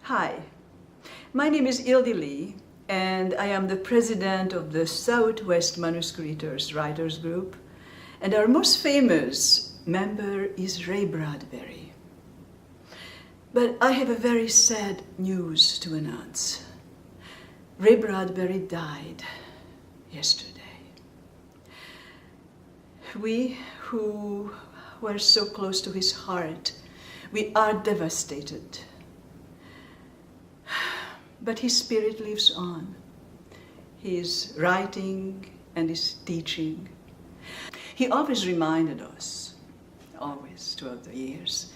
Hi, my name is IIdy Lee, and I am the president of the Southwest Manuscripters Writers Group, and our most famous member is Ray Bradbury. But I have a very sad news to announce. Ray Bradbury died yesterday. We who were so close to his heart, we are devastated. But his spirit lives on. He is writing and is teaching. He always reminded us, always throughout the years,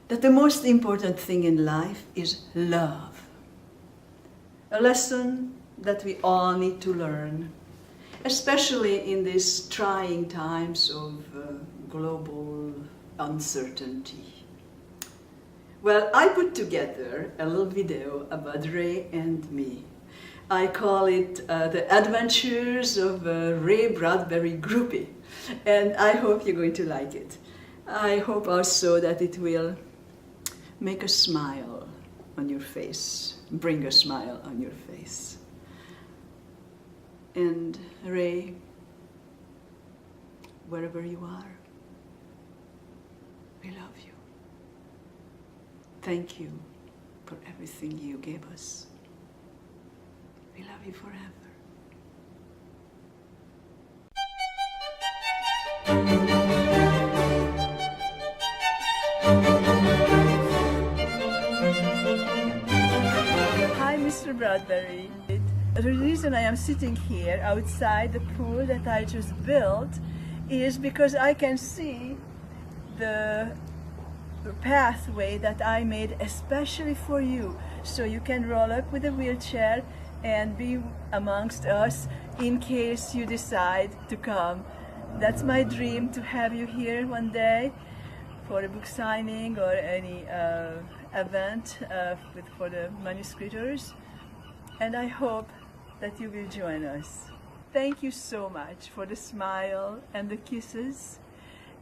that the most important thing in life is love. A lesson that we all need to learn, especially in these trying times of global uncertainty. Well, I put together a little video about Ray and me. I call it The Adventures of Ray Bradbury Groupie, and I hope you're going to like it. I hope also that it will make a smile on your face, bring a smile on your face. And Ray, wherever you are, we love you. Thank you for everything you gave us. We love you forever. Hi, Mr. Bradbury. The reason I am sitting here outside the pool that I just built is because I can see the pathway that I made especially for you, so you can roll up with a wheelchair and be amongst us in case you decide to come. That's my dream, to have you here one day for a book signing or any event for the manuscripters, and I hope that you will join us. Thank you so much for the smile and the kisses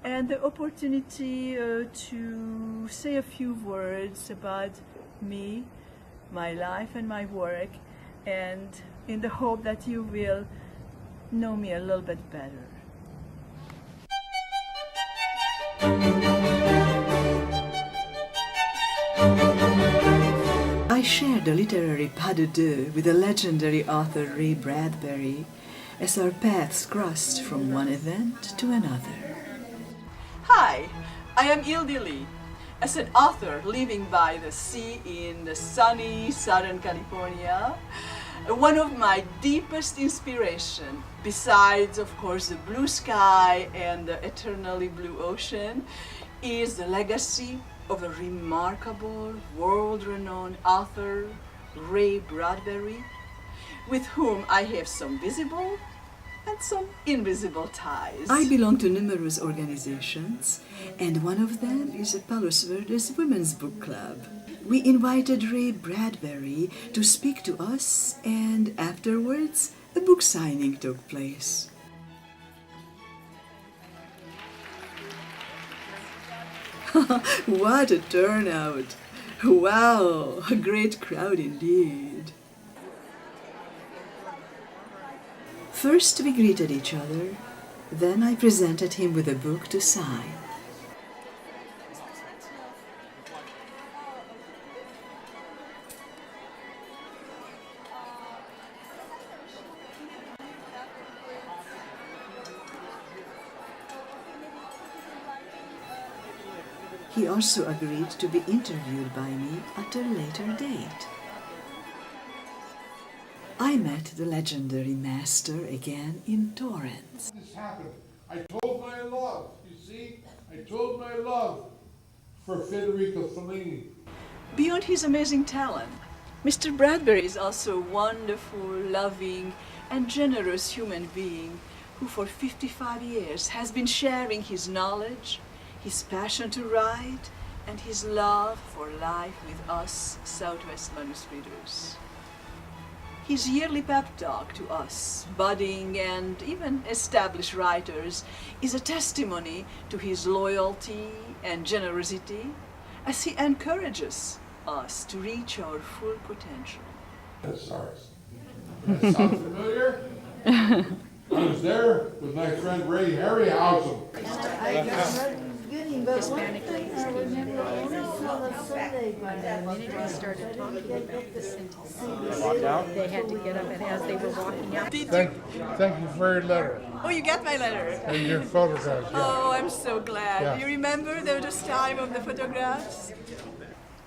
and the opportunity to say a few words about me, my life and my work, and in the hope that you will know me a little bit better. I shared a literary pas de deux with the legendary author Ray Bradbury as our paths crossed from one event to another. Hi, I am IIdy Lee. As an author living by the sea in the sunny Southern California, one of my deepest inspiration, besides of course the blue sky and the eternally blue ocean, is the legacy of a remarkable, world-renowned author, Ray Bradbury, with whom I have some visible and some invisible ties. I belong to numerous organizations, and one of them is a Palos Verdes Women's Book Club. We invited Ray Bradbury to speak to us, and afterwards, a book signing took place. What a turnout! Wow, a great crowd indeed. First we greeted each other, then I presented him with a book to sign. He also agreed to be interviewed by me at a later date. I met the legendary master again in Torrance. This happened. I told my love, you see? I told my love for Federico Fellini. Beyond his amazing talent, Mr. Bradbury is also a wonderful, loving, and generous human being who for 55 years has been sharing his knowledge, his passion to write, and his love for life with us Southwest Manuscripters. His yearly pep talk to us, budding and even established writers, is a testimony to his loyalty and generosity as he encourages us to reach our full potential. Sorry. That sound familiar? I was there with my friend Ray Harryhausen. Hispanic ladies came in and the minute we started talking about the sentences, they had to get up, and as they were walking out, Thank you for your letter Oh, you got my letter? and your photographs. Yeah. Oh, I'm so glad. Yeah. You remember those time of the photographs?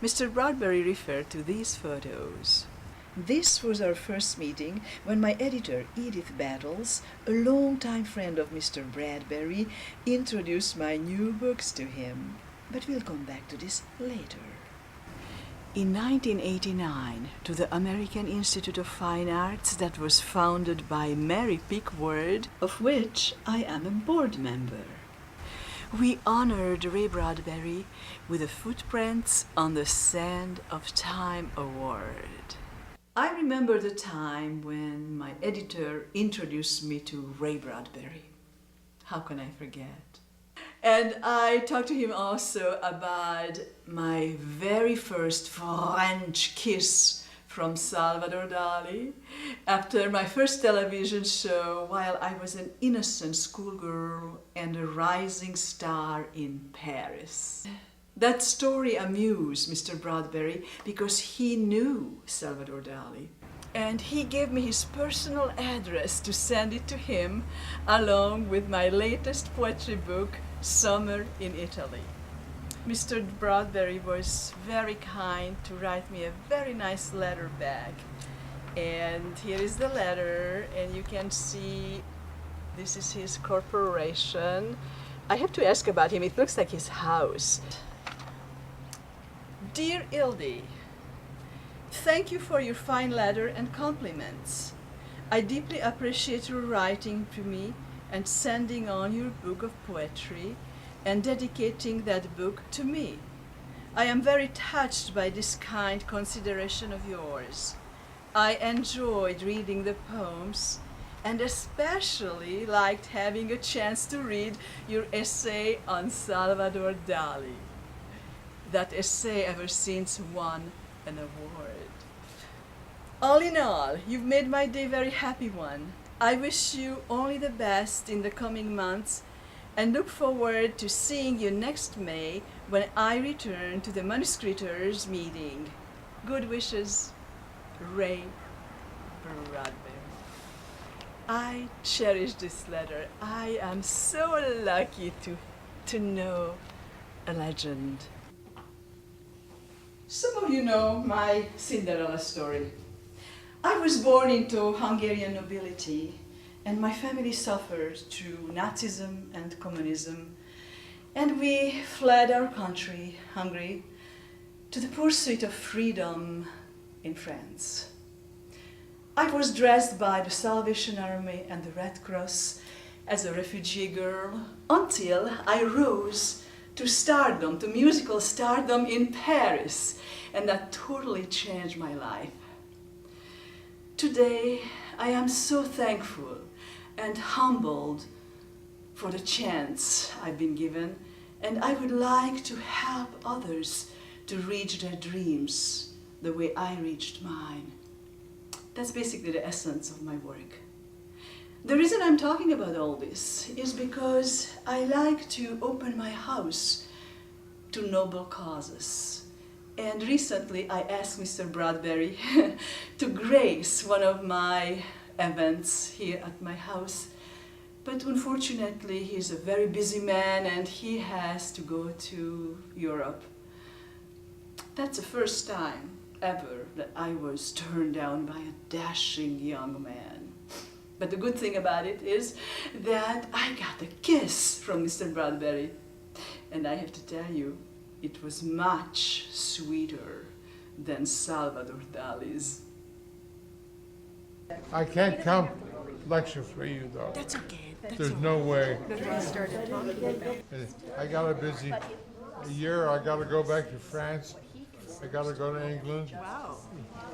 Mr. Bradbury referred to these photos. This was our first meeting when my editor, Edith Battles, a longtime friend of Mr. Bradbury, introduced my new books to him. But we'll come back to this later. In 1989, to the American Institute of Fine Arts that was founded by Mary Pickford, of which I am a board member. We honored Ray Bradbury with a Footprints on the Sand of Time award. I remember the time when my editor introduced me to Ray Bradbury. How can I forget? And I talked to him also about my very first French kiss from Salvador Dali after my first television show while I was an innocent schoolgirl and a rising star in Paris. That story amused Mr. Bradbury because he knew Salvador Dali. And he gave me his personal address to send it to him along with my latest poetry book, Summer in Italy. Mr. Bradbury was very kind to write me a very nice letter back. And here is the letter, and you can see this is his corporation. I have to ask about him. It looks like his house. Dear ildy, thank you for your fine letter and compliments. I deeply appreciate your writing to me and sending on your book of poetry and dedicating that book to me. I am very touched by this kind consideration of yours. I enjoyed reading the poems and especially liked having a chance to read your essay on Salvador Dali. That essay ever since won an award. All in all, you've made my day a very happy one. I wish you only the best in the coming months and look forward to seeing you next May when I return to the Manuscripters meeting. Good wishes, Ray Bradbury. I cherish this letter. I am so lucky to know a legend. Some of you know my Cinderella story. I was born into Hungarian nobility, and my family suffered through Nazism and communism, and we fled our country, Hungary, to the pursuit of freedom in France. I was dressed by the Salvation Army and the Red Cross as a refugee girl until I rose to stardom, to musical stardom in Paris, and that totally changed my life. Today, I am so thankful and humbled for the chance I've been given, and I would like to help others to reach their dreams the way I reached mine. That's basically the essence of my work. The reason I'm talking about all this is because I like to open my house to noble causes. And recently I asked Mr. Bradbury to grace one of my events here at my house. But unfortunately, he's a very busy man and he has to go to Europe. That's the first time ever that I was turned down by a dashing young man. But the good thing about it is that I got a kiss from Mr. Bradbury. And I have to tell you, it was much sweeter than Salvador Dali's. I can't come lecture for you though. That's okay. There's no way. we started talking about I got a busy year. I got to go back to France. I got to go to England. Wow.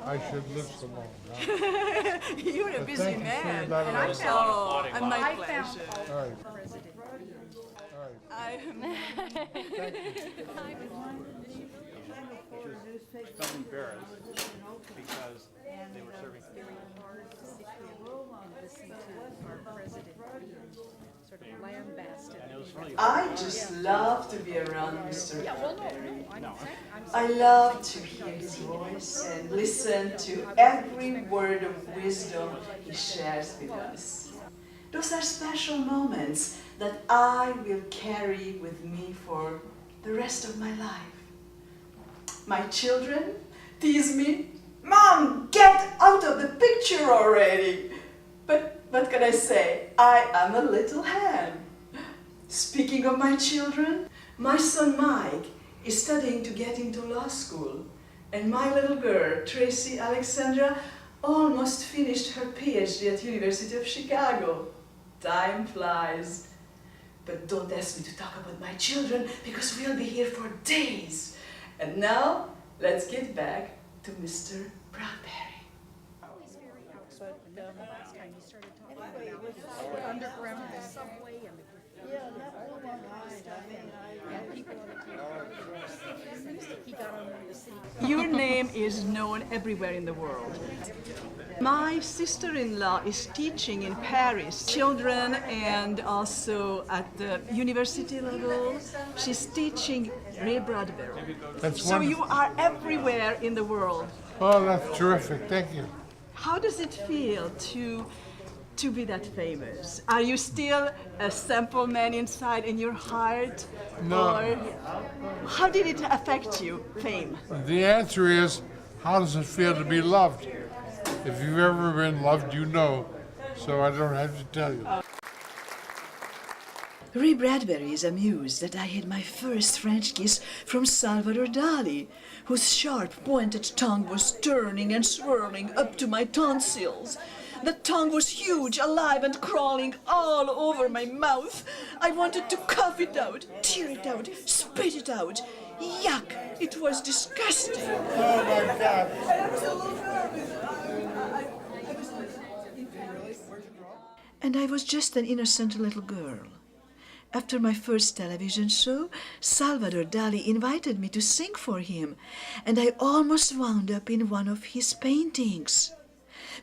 I should live so long. Huh? You're a But busy thank you for your man. letter. Oh, my I pleasure. found All right. President. All right. felt embarrassed because they were serving. Very hard to sit here and listen to our president sort of lambasted. And it was funny. I just love to be around Mr. Yeah, well, Bradbury. no, I'm I love to hear his voice and listen to every word of wisdom he shares with us. Those are special moments that I will carry with me for the rest of my life. My children tease me, "Mom, get out of the picture already!" But what can I say? I am a little ham. Speaking of my children, my son Mike is studying to get into law school, and my little girl, Tracy Alexandra, almost finished her PhD at University of Chicago. Time flies. But don't ask me to talk about my children, because we'll be here for days. And now, let's get back to Mr. Bradbury. always very outspoken. The last time he started talking about the underground, the subway, and the and people on the TV. He got on the city. Your name is known everywhere in the world. My sister-in-law is teaching in Paris, children, and also at the university level. She's teaching Ray Bradbury. That's So wonderful. you are everywhere in the world. Oh, that's terrific. Thank you. How does it feel to be that famous? Are you still a simple man inside in your heart? No. Or how did it affect you, fame? The answer is, how does it feel to be loved? If you've ever been loved, you know. So I don't have to tell you. Ray Bradbury is amused that I had my first French kiss from Salvador Dali, whose sharp pointed tongue was turning and swirling up to my tonsils. The tongue was huge, alive, and crawling all over my mouth. I wanted to cough it out, tear it out, spit it out. Yuck! It was disgusting. Oh my God. And I was just an innocent little girl. After my first television show, Salvador Dali invited me to sing for him, and I almost wound up in one of his paintings.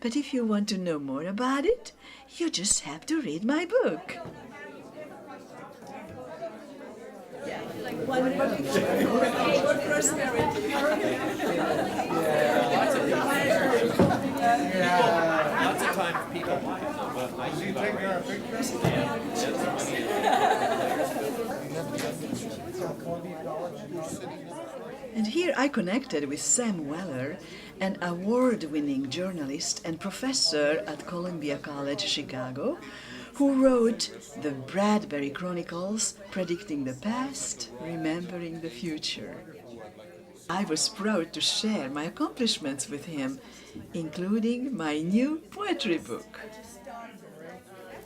But if you want to know more about it, you just have to read my book. Lots of times people but I Is he taking our picture? And here I connected with Sam Weller, an award-winning journalist and professor at Columbia College, Chicago, who wrote the Bradbury Chronicles, predicting the past, remembering the future. I was proud to share my accomplishments with him, including my new poetry book.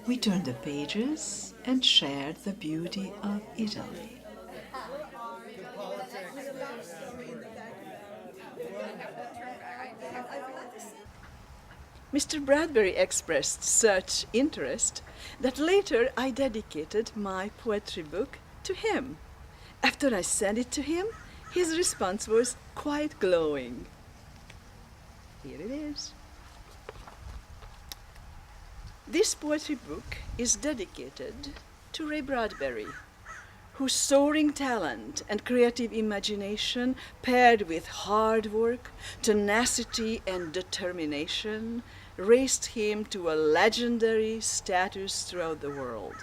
We turned the pages and shared the beauty of Italy. Mr. Bradbury expressed such interest that later I dedicated my poetry book to him. After I sent it to him, his response was quite glowing. Here it is. This poetry book is dedicated to Ray Bradbury, whose soaring talent and creative imagination, paired with hard work, tenacity, and determination, raised him to a legendary status throughout the world.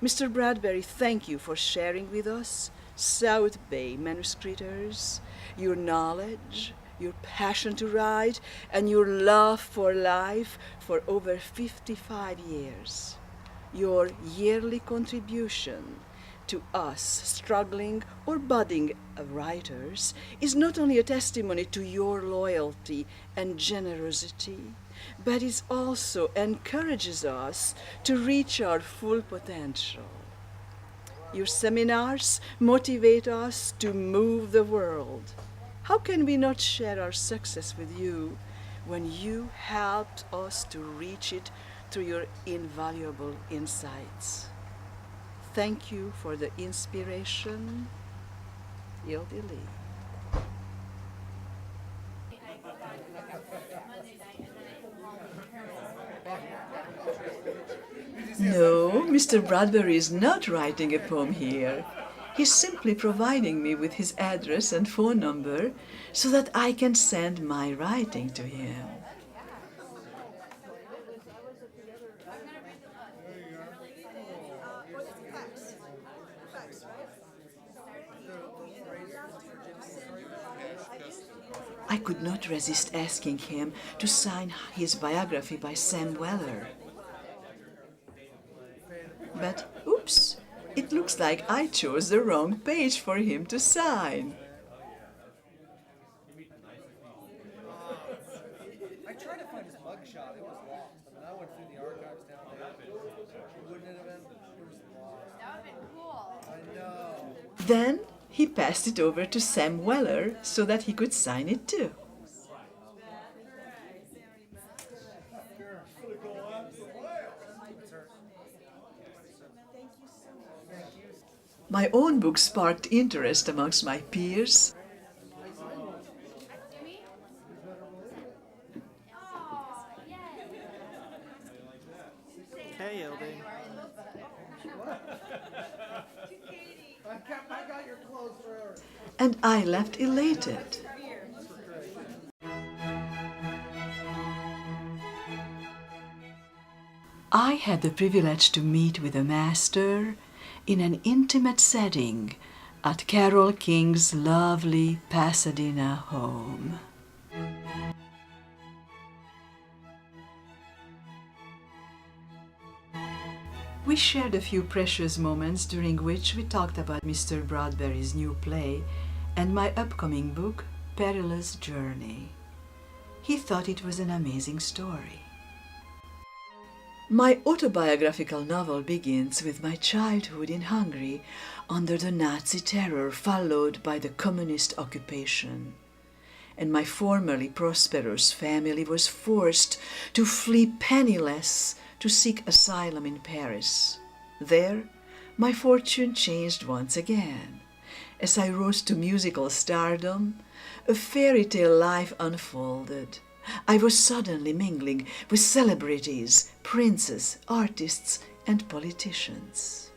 Mr. Bradbury, thank you for sharing with us, South Bay Manuscripters, your knowledge, your passion to write, and your love for life for over 55 years. Your yearly contribution to us struggling or budding writers is not only a testimony to your loyalty and generosity, but it also encourages us to reach our full potential. Your seminars motivate us to move the world. How can we not share our success with you when you helped us to reach it through your invaluable insights? Thank you for the inspiration, IIdy Lee. No, Mr. Bradbury is not writing a poem here. He's simply providing me with his address and phone number so that I can send my writing to him. I could not resist asking him to sign his biography by Sam Weller. But, oops, it looks like I chose the wrong page for him to sign. I tried to find his mugshot. It was lost. I mean, I went through the archives down there. Wouldn't it have been? It was lost. That would have been cool. I know. Then he passed it over to Sam Weller so that he could sign it too. My own book sparked interest amongst my peers. Hey, ildy. I got your clothes for her. And I left elated. I had the privilege to meet with a master in an intimate setting at Carole King's lovely Pasadena home. We shared a few precious moments during which we talked about Mr. Bradbury's new play and my upcoming book, Perilous Journey. He thought it was an amazing story. My autobiographical novel begins with my childhood in Hungary under the Nazi terror followed by the communist occupation. And my formerly prosperous family was forced to flee penniless to seek asylum in Paris. There, my fortune changed once again. As I rose to musical stardom, a fairy tale life unfolded. I was suddenly mingling with celebrities, princes, artists, and politicians.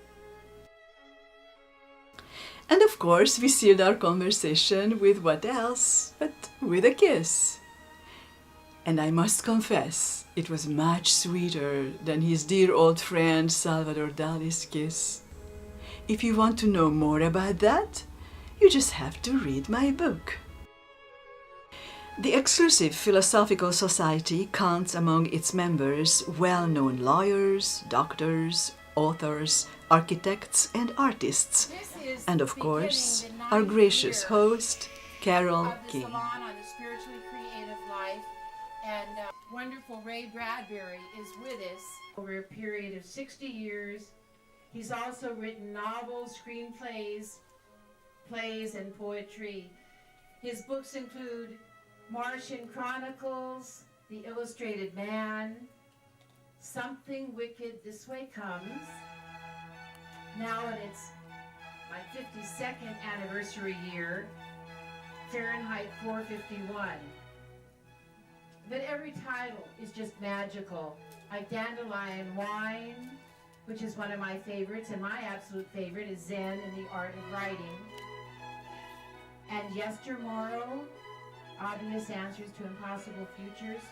And of course, we sealed our conversation with what else but with a kiss. And I must confess, it was much sweeter than his dear old friend Salvador Dali's kiss. If you want to know more about that, you just have to read my book. The exclusive Philosophical Society counts among its members well-known lawyers, doctors, authors, architects, and artists, and of course, our gracious host, Carole King. Salon on the spiritually creative life, and wonderful Ray Bradbury is with us over a period of 60 years. He's also written novels, screenplays, plays, and poetry. His books include Martian Chronicles, The Illustrated Man, Something Wicked This Way Comes, now in its my 52nd anniversary year, Fahrenheit 451. But every title is just magical, like Dandelion Wine, which is one of my favorites, and my absolute favorite is Zen and the Art of Writing, and Yestermorrow, Obvious Answers to Impossible Futures.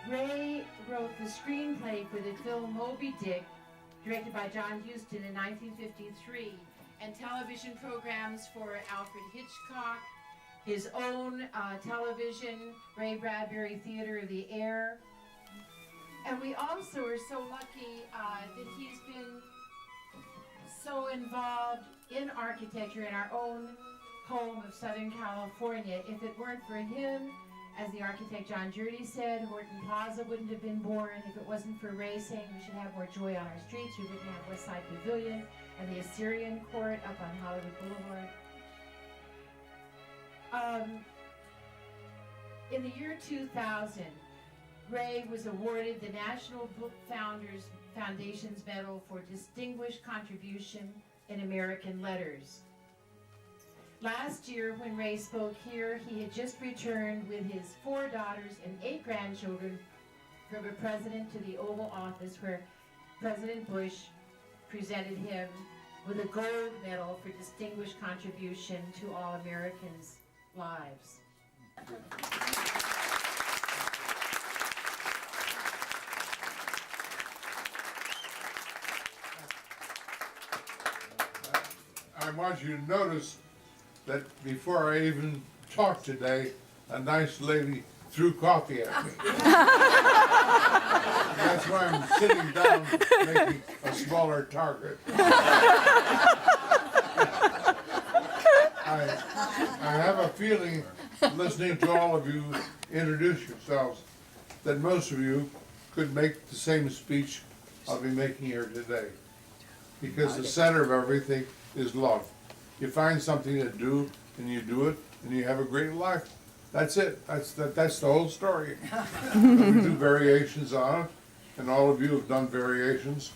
Ray wrote the screenplay for the film Moby Dick, directed by John Huston in 1953, and television programs for Alfred Hitchcock, his own television, Ray Bradbury Theater of the Air. And we also are so lucky that he's been so involved in architecture in our own home of Southern California. If it weren't for him, as the architect John Jurdy said, Horton Plaza wouldn't have been born. If it wasn't for Ray saying we should have more joy on our streets, we wouldn't have West Side Pavilion and the Assyrian Court up on Hollywood Boulevard. In the year 2000, Ray was awarded the National Book Founders Foundation's Medal for Distinguished Contribution in American Letters. Last year, when Ray spoke here, he had just returned with his 4 daughters and 8 grandchildren from a president to the Oval Office, where President Bush presented him with a gold medal for distinguished contribution to all Americans' lives. I want you to notice that before I even talked today, a nice lady threw coffee at me. That's why I'm sitting down making a smaller target. I have a feeling, listening to all of you introduce yourselves, that most of you could make the same speech I'll be making here today. Because the center of everything is love. You find something to do, and you do it, and you have a great life. That's it. That's the whole story. We do variations on it, and all of you have done variations.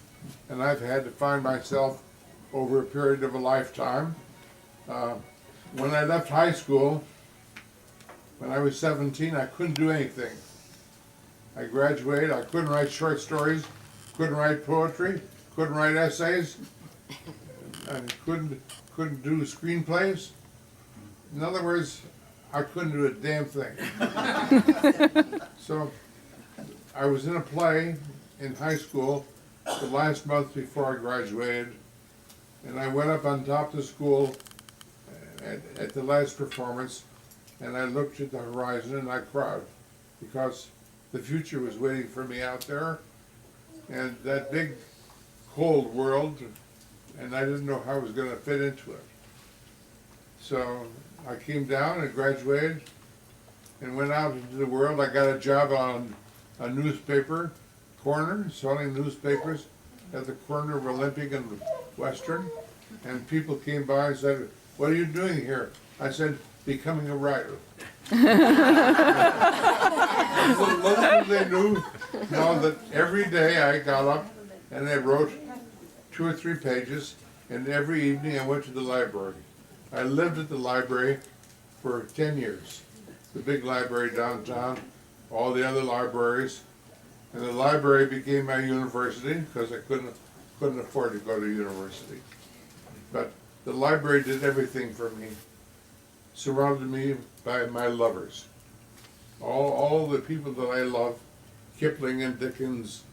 And I've had to find myself over a period of a lifetime. When I left high school, when I was 17, I couldn't do anything. I graduated, I couldn't write short stories, couldn't write poetry, couldn't write essays, and couldn't do screenplays. In other words, I couldn't do a damn thing. So I was in a play in high school the last month before I graduated, and I went up on top of the school at the last performance, and I looked at the horizon and I cried, because the future was waiting for me out there, and that big cold world, and I didn't know how I was going to fit into it. So I came down and graduated and went out into the world. I got a job on a newspaper corner, selling newspapers at the corner of Olympic and Western, and people came by and said, "What are you doing here?" I said, "Becoming a writer." Little they knew now that every day I got up and I wrote 2 or 3 pages, and every evening I went to the library. I lived at the library for 10 years. The big library downtown, all the other libraries, and the library became my university because I couldn't afford to go to university. But the library did everything for me, surrounded me by my lovers. All the people that I love, Kipling and Dickens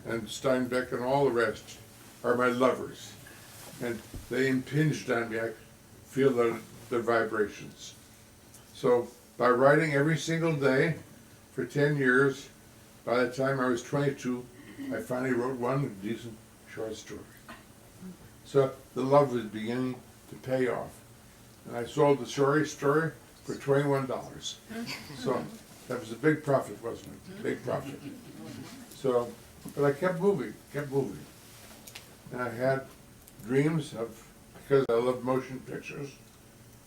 and Steinbeck and all the rest, are my lovers. And they impinged on me. I feel their vibrations. So by writing every single day for 10 years, by the time I was 22, I finally wrote one decent short story. So the love was beginning to pay off. And I sold the story for $21. So that was a big profit, wasn't it? Big profit. So, but I kept moving. And I had dreams of, because I loved motion pictures,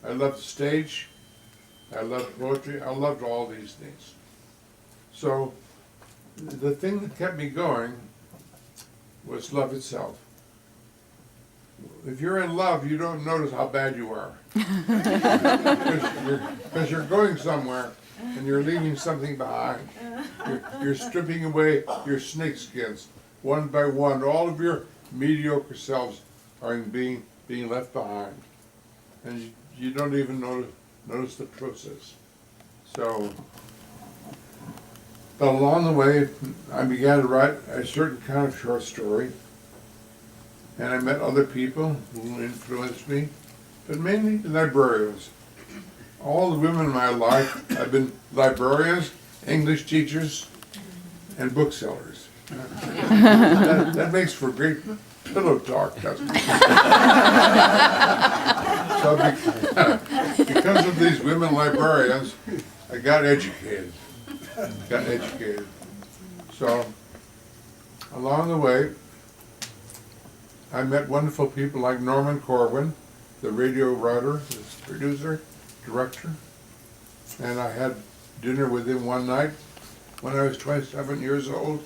I loved stage, I loved poetry, I loved all these things. So the thing that kept me going was love itself. If you're in love, you don't notice how bad you are. Because you're going somewhere and you're leaving something behind. You're stripping away your snake skins one by one. All of your mediocre selves are being left behind. And you don't even notice the process. So, but along the way, I began to write a certain kind of short story. And I met other people who influenced me, but mainly librarians. All the women in my life have been librarians, English teachers, and booksellers. That makes for great pillow talk, doesn't it? So because of these women librarians, I got educated. So along the way, I met wonderful people like Norman Corwin, the radio writer, the producer, director, and I had dinner with him one night when I was 27 years old,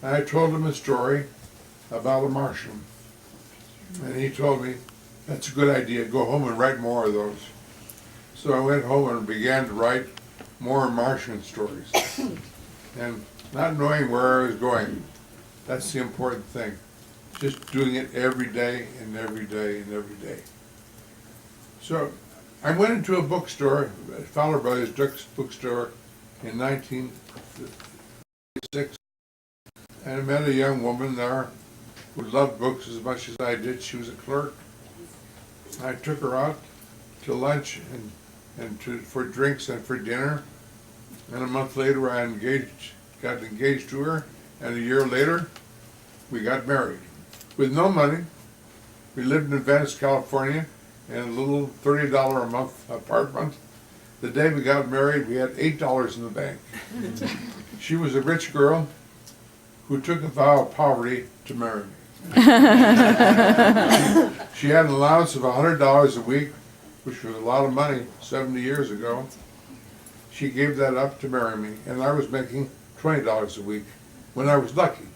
And I told him a story about a Martian. And he told me, that's a good idea, go home and write more of those. So I went home and began to write more Martian stories. And not knowing where I was going, that's the important thing. Just doing it every day and every day and every day. So I went into a bookstore, Fowler Brothers bookstore in 1956, and I met a young woman there who loved books as much as I did. She was a clerk. I took her out to lunch and for drinks and for dinner. And a month later I got engaged to her, and a year later we got married. With no money. We lived in Venice, California, in a little $30 a month apartment. The day we got married, we had $8 in the bank. She was a rich girl who took a vow of poverty to marry me. She had an allowance of $100 a week, which was a lot of money 70 years ago. She gave that up to marry me, and I was making $20 a week when I was lucky,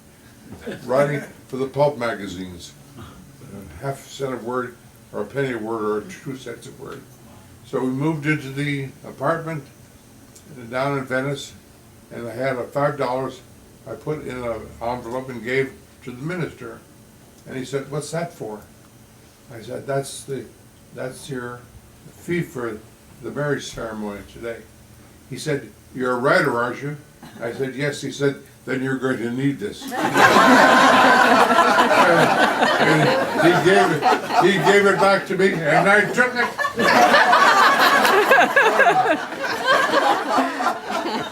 writing for the pulp magazines, half a cent a word, or a penny a word, or 2 cents a word. So we moved into the apartment down in Venice, and I had $5 I put in an envelope and gave to the minister. And he said, "What's that for?" I said, that's your fee for the marriage ceremony today." He said, "You're a writer, aren't you?" I said, "Yes." He said, "Then you're going to need this." And he gave it back to me, and I took it.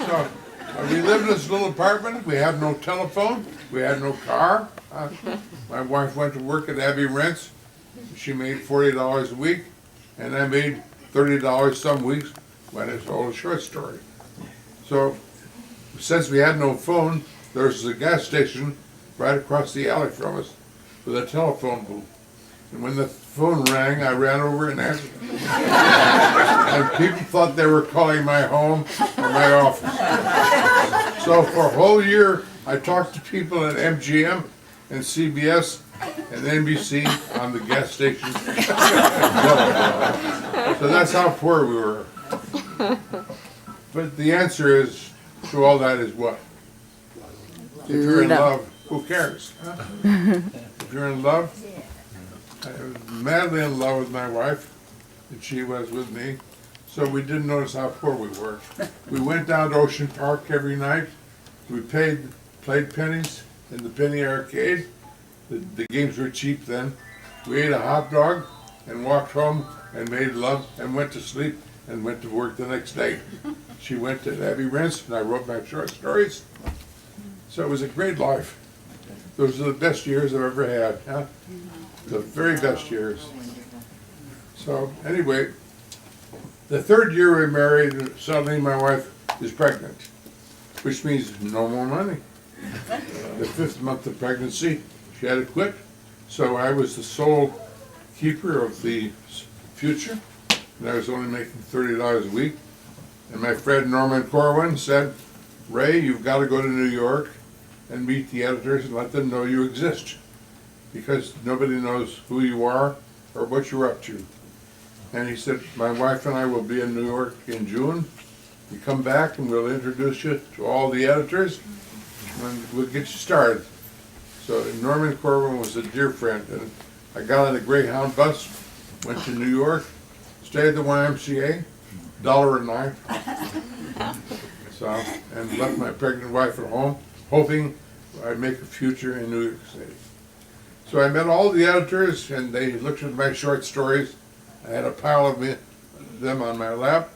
So we lived in this little apartment. We had no telephone. We had no car. My wife went to work at Abbey Rents. She made $40 a week, and I made $30 some weeks when I told a short story. So since we had no phone, there was a gas station right across the alley from us with a telephone booth. And when the phone rang, I ran over and answered it. And people thought they were calling my home or my office. So for a whole year, I talked to people at MGM and CBS and NBC on the gas station. So that's how poor we were. But the answer is to all that is what? If you're in love, who cares? Huh? If you're in love, I was madly in love with my wife, and she was with me. So we didn't notice how poor we were. We went down to Ocean Park every night. We played pennies in the penny arcade. The games were cheap then. We ate a hot dog and walked home and made love and went to sleep and went to work the next day. She went to Abbey Rents and I wrote my short stories. So it was a great life. Those are the best years I've ever had. Huh? The very best years. So anyway, the third year we married, suddenly my wife is pregnant, which means no more money. The 5th month of pregnancy, she had to quit. So I was the sole keeper of the future, and I was only making $30 a week. And my friend Norman Corwin said, "Ray, you've got to go to New York and meet the editors and let them know you exist, because nobody knows who you are or what you're up to." And he said, "My wife and I will be in New York in June. You come back and we'll introduce you to all the editors and we'll get you started." So Norman Corwin was a dear friend, and I got on a Greyhound bus, went to New York, stayed at the YMCA, $1 a night. So, and left my pregnant wife at home, hoping I'd make a future in New York City. So I met all the editors, and they looked at my short stories. I had a pile of them on my lap,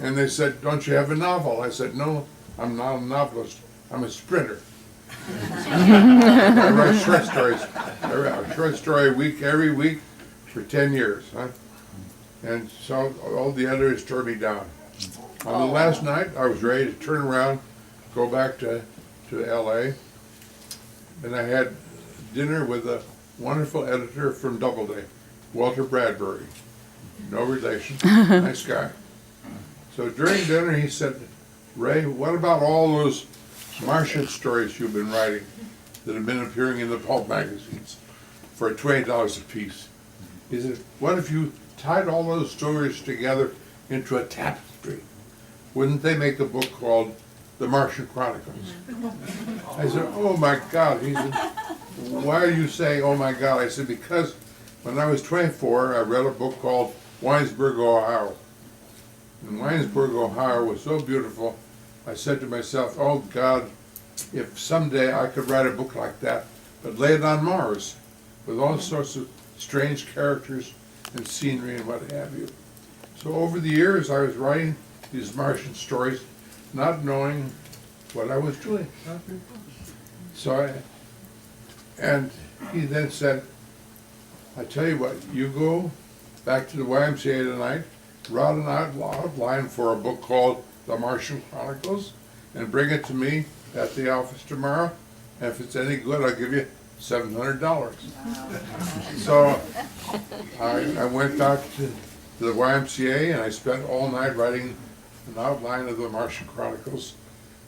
and they said, "Don't you have a novel?" I said, "No, I'm not a novelist. I'm a sprinter." I write short stories. I write a short story a week, every week, for 10 years. Huh? And so all the editors tore me down. On the last night, I was ready to turn around, go back to LA, and I had dinner with a wonderful editor from Doubleday, Walter Bradbury. No relation, nice guy. So during dinner he said, "Ray, what about all those Martian stories you've been writing that have been appearing in the pulp magazines for $20 a piece. He said, what if you tied all those stories together into a tapestry? Wouldn't they make a book called The Martian Chronicles? I said, oh my God. He said, why are you saying, oh my God? I said, because when I was 24, I read a book called Winesburg, Ohio. And Winesburg, Ohio was so beautiful, I said to myself, oh God, if someday I could write a book like that, but lay it on Mars, with all sorts of strange characters and scenery and what have you. So over the years, I was writing these Martian stories, not knowing what I was doing. And he then said, I tell you what, you go back to the YMCA tonight, write an outline for a book called The Martian Chronicles, and bring it to me at the office tomorrow. And if it's any good, I'll give you $700. So I went back to the YMCA and I spent all night writing an outline of The Martian Chronicles.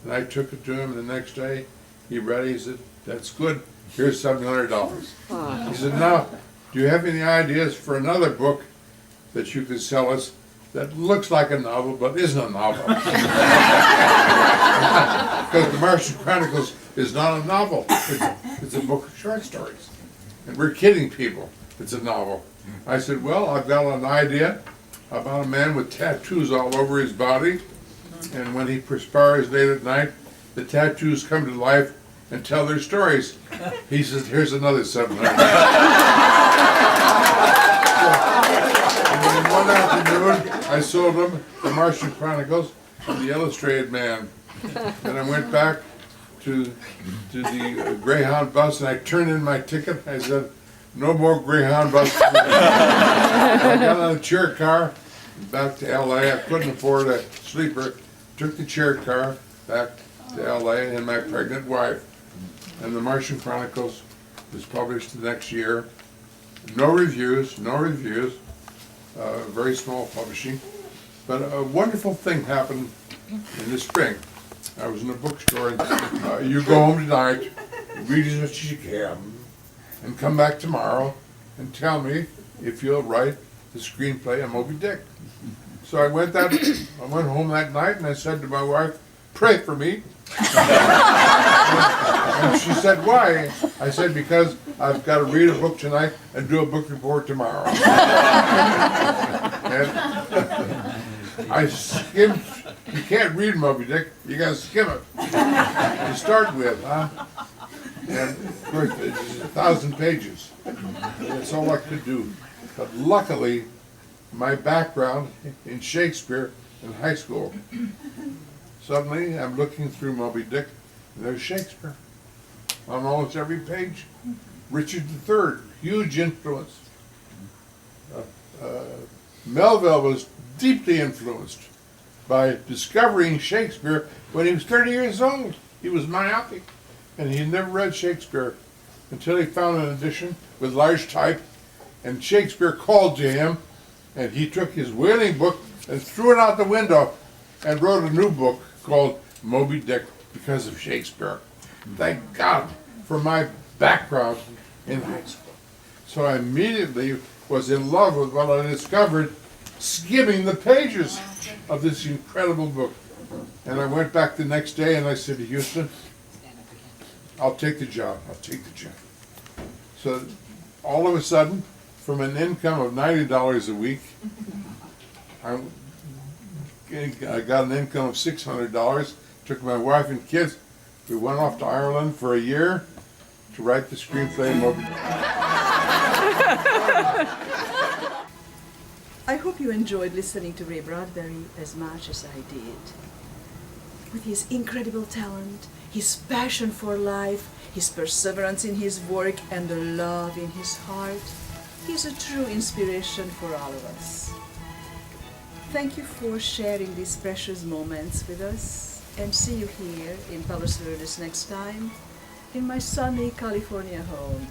And I took it to him, and the next day he read it. He said, that's good, here's $700. He said, now, do you have any ideas for another book that you could sell us that looks like a novel but isn't a novel? Because The Martian Chronicles is not a novel. It's a book of short stories. And we're kidding people. It's a novel. I said, well, I've got an idea about a man with tattoos all over his body. And when he perspires late at night, the tattoos come to life and tell their stories. He says, here's another $700. And then one afternoon, I sold him The Martian Chronicles and The Illustrated Man. And I went back to the Greyhound bus, and I turned in my ticket. I said, no more Greyhound bus. I got on a chair car back to LA. I couldn't afford a sleeper. Took the chair car back to LA and my pregnant wife. And The Martian Chronicles was published the next year. No reviews, very small publishing. But a wonderful thing happened in the spring. I was in a bookstore, and you go home tonight, read as much as you can, and come back tomorrow and tell me if you'll write the screenplay of Moby Dick. So I went home that night and I said to my wife, pray for me. And she said, why? I said, because I've got to read a book tonight and do a book report tomorrow. And I skimmed. You can't read Moby Dick, you got to skim it to start with, huh? And of course, it's 1,000 pages. That's all I could do. But luckily, my background in Shakespeare in high school, suddenly I'm looking through Moby Dick, and there's Shakespeare on almost every page. Richard III, huge influence. Melville was deeply influenced by discovering Shakespeare when he was 30 years old. He was myopic, and he never read Shakespeare until he found an edition with large type, and Shakespeare called to him, and he took his whaling book and threw it out the window and wrote a new book called Moby Dick because of Shakespeare. Thank God for my background in high school. So I immediately was in love with what I discovered skimming the pages of this incredible book. And I went back the next day and I said to Houston, I'll take the job, So all of a sudden, from an income of $90 a week, I got an income of $600, took my wife and kids, we went off to Ireland for a year to write the screenplay. I hope you enjoyed listening to Ray Bradbury as much as I did. With his incredible talent, his passion for life, his perseverance in his work, and the love in his heart, he's a true inspiration for all of us. Thank you for sharing these precious moments with us, and see you here in Palos Verdes next time, in my sunny California home.